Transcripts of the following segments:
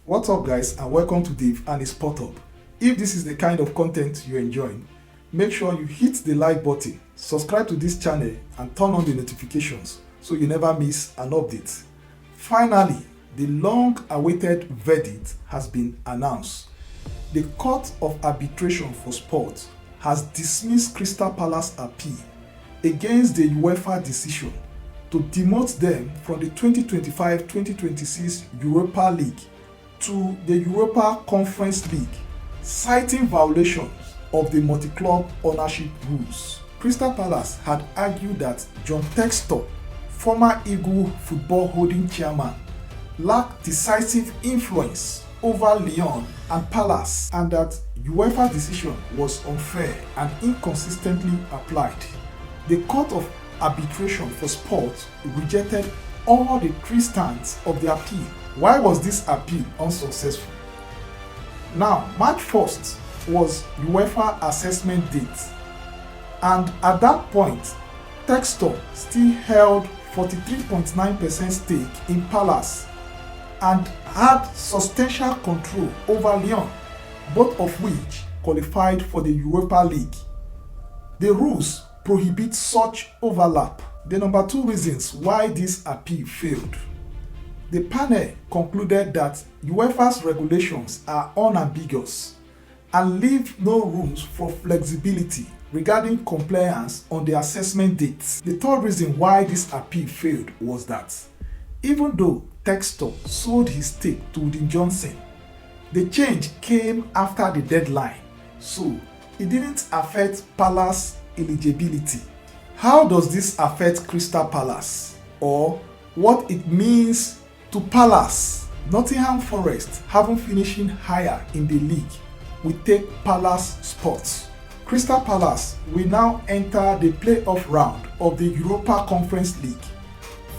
What's up guys, and welcome to Dave and his Spot Up. If this is the kind of content you're enjoying, make sure you hit the like button, subscribe to this channel and turn on the notifications so you never miss an update. Finally, the long-awaited verdict has been announced. The Court of Arbitration for Sport has dismissed Crystal Palace appeal against the UEFA decision to demote them from the 2025-2026 Europa League to the Europa Conference League, citing violations of the multi-club ownership rules. Crystal Palace had argued that John Textor, former Eagle football holding chairman, lacked decisive influence over Lyon and Palace, and that UEFA decision was unfair and inconsistently applied. The Court of Arbitration for Sport rejected all the three stands of the appeal. Why was this appeal unsuccessful? Now, March 1st was UEFA assessment date, and at that point, Textor still held 43.9% stake in Palace and had substantial control over Lyon, both of which qualified for the Europa League. The rules prohibit such overlap. The number two reasons why this appeal failed. The panel concluded that UEFA's regulations are unambiguous and leave no rooms for flexibility regarding compliance on the assessment dates. The third reason why this appeal failed was that even though Textor sold his stake to Woodin Johnson, the change came after the deadline, so it didn't affect Palace eligibility. How does this affect Crystal Palace, or what it means to Palace? Nottingham Forest, having finishing higher in the league, will take Palace spots. Crystal Palace will now enter the playoff round of the Europa Conference League,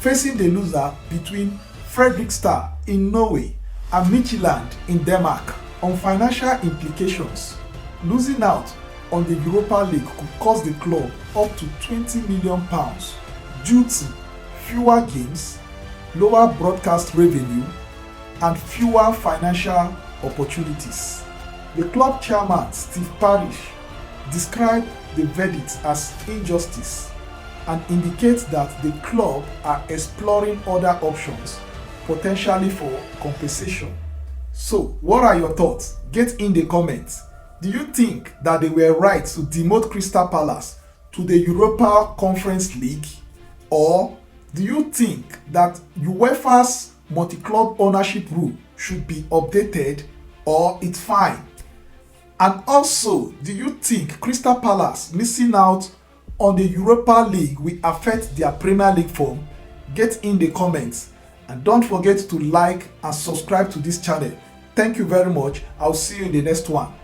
facing the loser between Fredrikstad in Norway and Midtjylland in Denmark. On financial implications, losing out on the Europa League could cost the club up to £20 million due to fewer games, lower broadcast revenue, and fewer financial opportunities. The club chairman, Steve Parish, described the verdict as injustice and indicates that the club are exploring other options, potentially for compensation. So, what are your thoughts? Get in the comments. Do you think that they were right to demote Crystal Palace to the Europa Conference League? Or do you think that UEFA's multi-club ownership rule should be updated, or it's fine? And also, do you think Crystal Palace missing out on the Europa League will affect their Premier League form? Get in the comments, and don't forget to like and subscribe to this channel. Thank you very much. I'll see you in the next one.